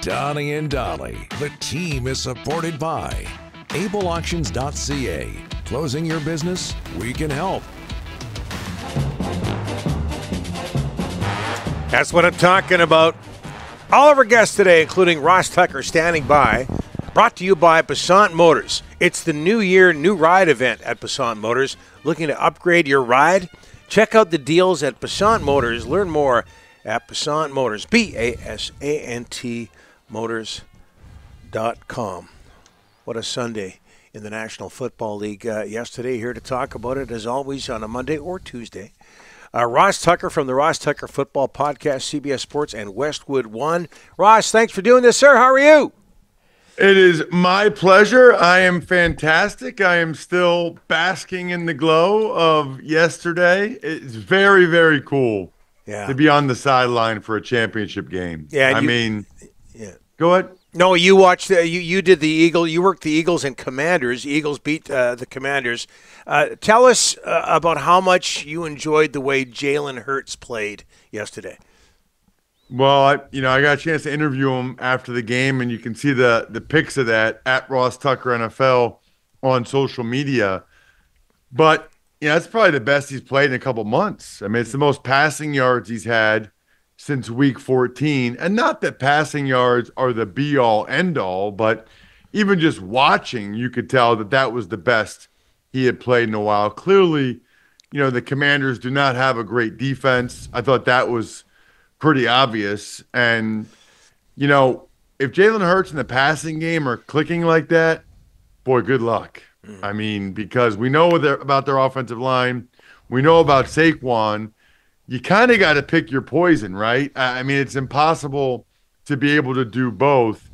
Donnie and Dolly. The team is supported by ableauctions.ca. Closing your business? We can help. That's what I'm talking about. All of our guests today, including Ross Tucker, standing by. Brought to you by Passant Motors. It's the New Year, New Ride event at Passant Motors. Looking to upgrade your ride? Check out the deals at Passant Motors. Learn more at Passant Motors. P-A-S-A-N-T Motors.com. What a Sunday in the National Football League yesterday. Here to talk about it, as always, on a Monday or Tuesday. Ross Tucker from the Ross Tucker Football Podcast, CBS Sports, and Westwood One. Ross, thanks for doing this, sir. How are you? It is my pleasure. I am fantastic. I am still basking in the glow of yesterday. It's very, very cool to be on the sideline for a championship game. Yeah, Go ahead. No, you watched. You did the Eagle. You worked the Eagles and Commanders. The Eagles beat the Commanders. Tell us about how much you enjoyed the way Jalen Hurts played yesterday. Well, I got a chance to interview him after the game, and you can see the pics of that at Ross Tucker NFL on social media. But that's probably the best he's played in a couple months. I mean, it's the most passing yards he's had since week 14. And not that passing yards are the be-all, end-all, but even just watching, you could tell that was the best he had played in a while. Clearly, the Commanders do not have a great defense. I thought that was pretty obvious. And, if Jalen Hurts in the passing game are clicking like that, boy, good luck. I mean, because we know about their offensive line. We know about Saquon. You kind of got to pick your poison, right? I mean, it's impossible to be able to do both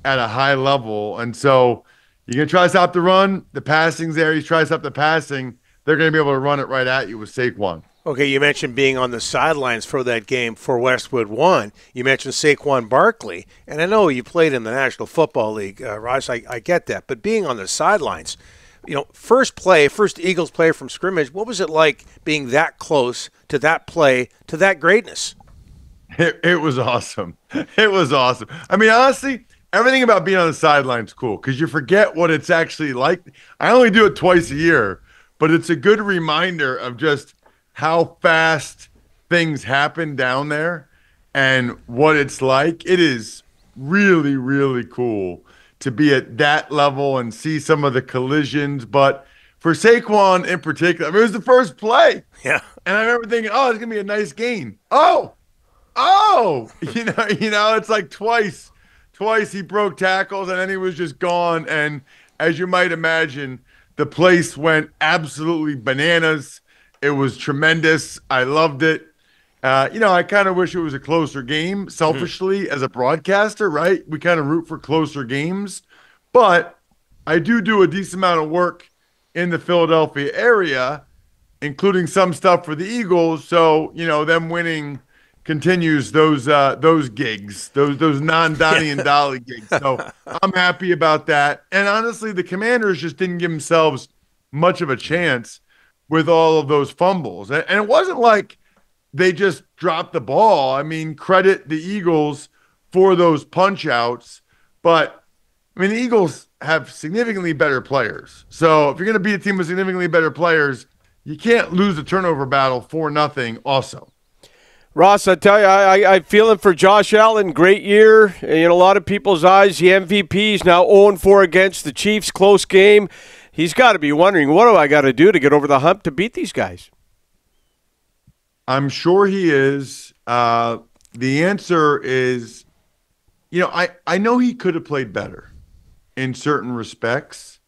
at a high level. And so you're going to try to stop the run. The passing's there. You try to stop the passing. They're going to be able to run it right at you with Saquon. Okay, you mentioned being on the sidelines for that game for Westwood One. You mentioned Saquon Barkley. And I know you played in the National Football League, Ross. I get that. But being on the sidelines, first Eagles play from scrimmage, what was it like being that close to that play, to that greatness? It was awesome. It was awesome. I mean, honestly, everything about being on the sidelines is cool because you forget what it's actually like. I only do it twice a year, but it's a good reminder of just how fast things happen down there and what it's like. It is really, really cool to be at that level and see some of the collisions. But for Saquon in particular, I mean, it was the first play. Yeah. And I remember thinking, it's going to be a nice gain. It's like twice he broke tackles and then he was just gone. And as you might imagine, the place went absolutely bananas. It was tremendous. I loved it. I kind of wish it was a closer game, selfishly, as a broadcaster, right? We kind of root for closer games. But I do a decent amount of work in the Philadelphia area, including some stuff for the Eagles. So, them winning continues those gigs, those non-Donnie and Dolly gigs. So I'm happy about that. And honestly, the Commanders just didn't give themselves much of a chance with all of those fumbles. And it wasn't like they just dropped the ball. I mean, credit the Eagles for those punch outs. But, I mean, the Eagles have significantly better players. So if you're going to beat a team with significantly better players, you can't lose the turnover battle 4-0 also. Ross, I tell you, I'm feeling for Josh Allen. Great year. In a lot of people's eyes, the MVP is now 0-4 against the Chiefs. Close game. He's got to be wondering, what do I got to do to get over the hump to beat these guys? I'm sure he is. The answer is, I know he could have played better in certain respects,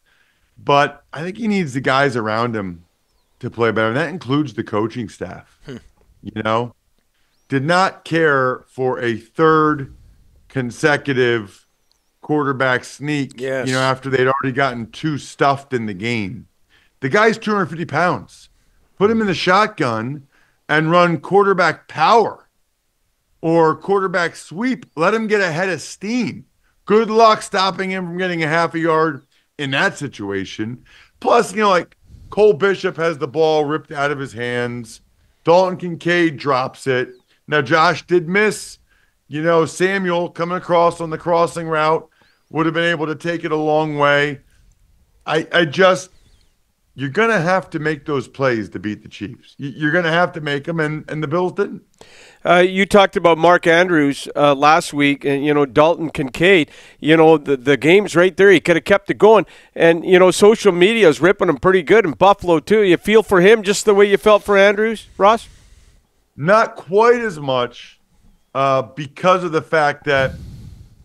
but I think he needs the guys around him to play better. And that includes the coaching staff. Did not care for a third consecutive quarterback sneak, after they'd already gotten too stuffed in the game. The guy's 250 pounds. Put him in the shotgun and run quarterback power or quarterback sweep. Let him get ahead of steam. Good luck stopping him from getting a half a yard in that situation. Plus, Cole Bishop has the ball ripped out of his hands. Dalton Kincaid drops it. Now, Josh did miss, Samuel coming across on the crossing route would have been able to take it a long way. You're going to have to make those plays to beat the Chiefs. You're going to have to make them, and the Bills didn't. You talked about Mark Andrews last week, and, Dalton Kincaid, the game's right there. He could have kept it going. And, social media is ripping him pretty good, and Buffalo, too. You feel for him just the way you felt for Andrews, Ross? Not quite as much because of the fact that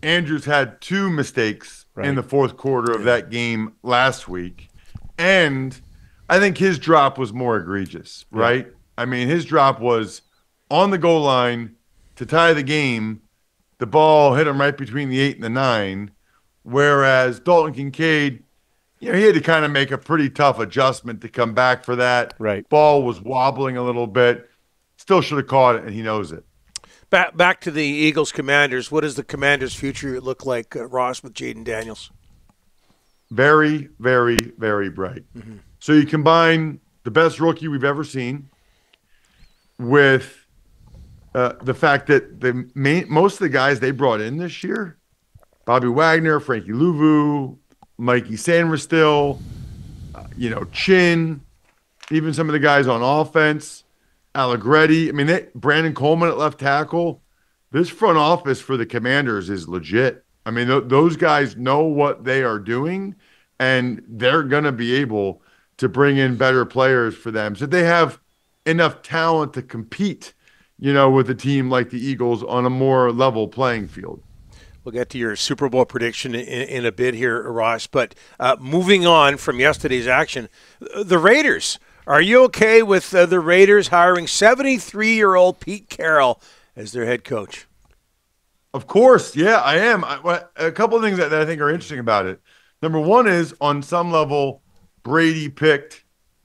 Andrews had 2 mistakes in the fourth quarter of that game last week. And I think his drop was more egregious, right? Yeah. I mean, his drop was on the goal line to tie the game. The ball hit him right between the 8 and the 9, whereas Dalton Kincaid, he had to kind of make a pretty tough adjustment to come back for that. Right. Ball was wobbling a little bit. Still should have caught it, and he knows it. Back to the Eagles-Commanders. What does the Commanders' future look like, Ross, with Jaden Daniels? Very, very, very bright. Mm-hmm. So you combine the best rookie we've ever seen with the fact that most of the guys they brought in this year, Bobby Wagner, Frankie Louvu, Mikey Sanders-Still, Chin, even some of the guys on offense, Allegretti. I mean, Brandon Coleman at left tackle. This front office for the Commanders is legit. I mean, those guys know what they are doing, and they're going to be able to bring in better players for them. So they have enough talent to compete, with a team like the Eagles on a more level playing field. We'll get to your Super Bowl prediction in a bit here, Ross. But moving on from yesterday's action, the Raiders. Are you okay with the Raiders hiring 73-year-old Pete Carroll as their head coach? Of course, yeah, I am. A couple of things that I think are interesting about it. Number one is, on some level, Brady picked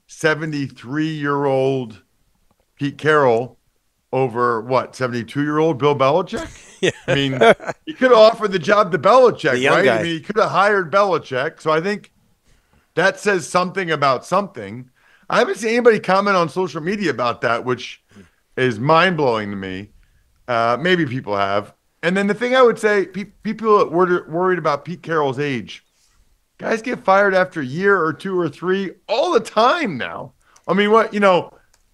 73-year-old Pete Carroll over, 72-year-old Bill Belichick? Yeah. I mean, he could have offered the job to Belichick, the young right? guy. I mean, he could have hired Belichick. So I think that says something about something. I haven't seen anybody comment on social media about that, which is mind-blowing to me. Maybe people have. And then the thing I would say, people that were worried about Pete Carroll's age, guys get fired after a year or 2 or 3 all the time now. I mean,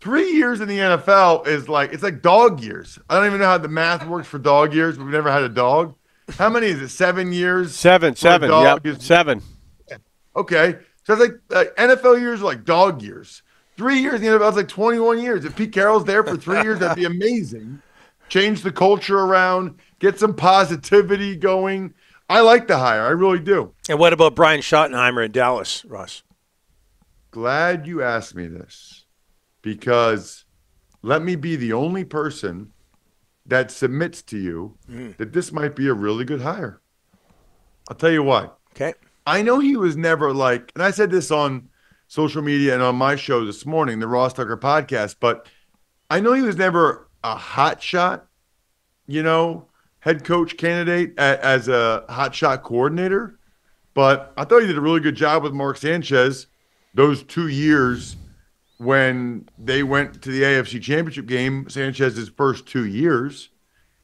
3 years in the NFL is it's like dog years. I don't even know how the math works for dog years. We've never had a dog. How many is it? 7 years? Seven. Yep. 7. Okay. So it's like NFL years are like dog years. 3 years in the NFL is like 21 years. If Pete Carroll's there for 3 years, that'd be amazing. Change the culture around, get some positivity going. I like the hire. I really do. And what about Brian Schottenheimer in Dallas, Ross? Glad you asked me this, because let me be the only person that submits to you that this might be a really good hire. I'll tell you why. Okay. I know he was never and I said this on social media and on my show this morning, the Ross Tucker podcast, but I know he was never a hot shot, head coach candidate as a hot shot coordinator. But I thought he did a really good job with Mark Sanchez those 2 years when they went to the AFC Championship game, Sanchez's first 2 years.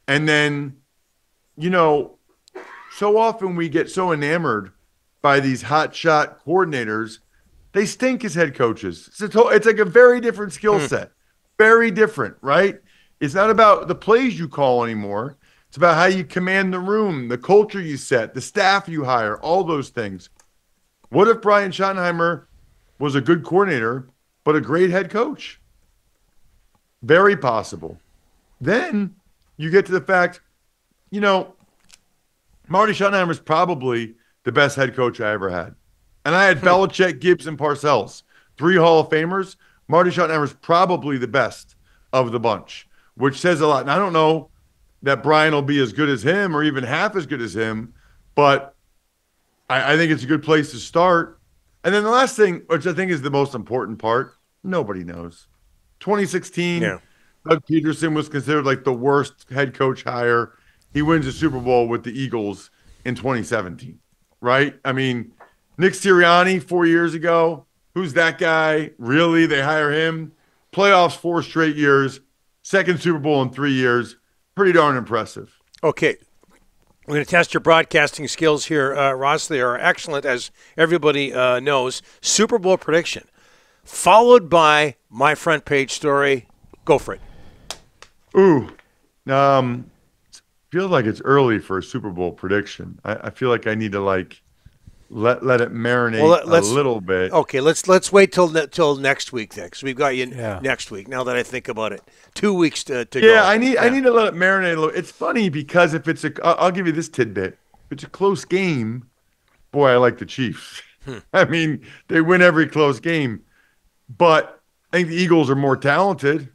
And then, so often we get so enamored by these hot shot coordinators, they stink as head coaches. It's like a very different skill set. Very different, right? It's not about the plays you call anymore. It's about how you command the room, the culture you set, the staff you hire, all those things. What if Brian Schottenheimer was a good coordinator, but a great head coach? Very possible. Then you get to the fact, Marty Schottenheimer is probably the best head coach I ever had. And I had Belichick, Gibbs, and Parcells, 3 Hall of Famers. Marty Schottenheimer is probably the best of the bunch, which says a lot. And I don't know that Brian will be as good as him or even half as good as him, but I think it's a good place to start. And then the last thing, which I think is the most important part, nobody knows. 2016, Doug Peterson was considered like the worst head coach hire. He wins the Super Bowl with the Eagles in 2017, right? I mean, Nick Sirianni 4 years ago, who's that guy? Really? They hire him? Playoffs 4 straight years, second Super Bowl in 3 years. Pretty darn impressive. Okay. We're going to test your broadcasting skills here, Ross. They are excellent, as everybody knows. Super Bowl prediction, followed by my front page story. Go for it. Ooh. Feels like it's early for a Super Bowl prediction. I feel like I need to let it marinate a little bit. Okay, let's wait till next week then, because we've got you next week. Now that I think about it, 2 weeks to go. Yeah, I need to let it marinate a little. It's funny because if it's I'll give you this tidbit. If it's a close game, boy, I like the Chiefs. I mean, they win every close game, but I think the Eagles are more talented,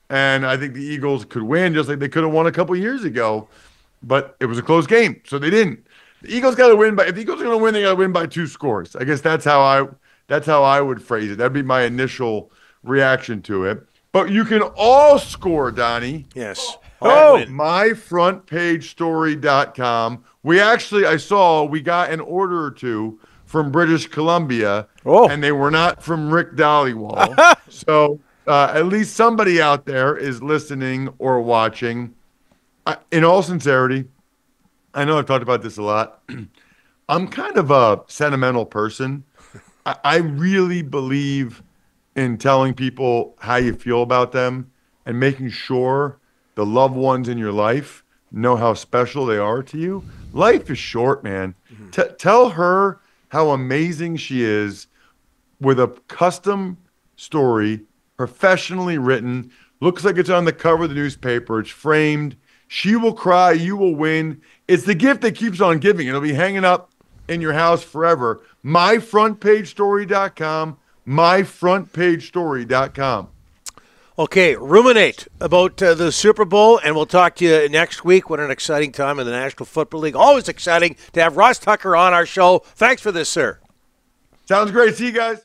and I think the Eagles could win just like they could have won a couple years ago, but it was a close game, so they didn't. The Eagles got to win if the Eagles are going to win, they got to win by 2 scores. I guess that's how I would phrase it. That'd be my initial reaction to it. But you can all score, Donnie. Yes. myfrontpagestory.com. We got an order or two from British Columbia, and they were not from Rick Dollywall. So at least somebody out there is listening or watching. In all sincerity, I know I've talked about this a lot. I'm kind of a sentimental person. I really believe in telling people how you feel about them and making sure the loved ones in your life know how special they are to you. Life is short, man. Tell her how amazing she is with a custom story, professionally written, looks like it's on the cover of the newspaper, it's framed. She will cry, you will win. It's the gift that keeps on giving. It'll be hanging up in your house forever. myfrontpagestory.com, myfrontpagestory.com. Okay, ruminate about the Super Bowl, and we'll talk to you next week. What an exciting time in the National Football League. Always exciting to have Ross Tucker on our show. Thanks for this, sir. Sounds great. See you guys.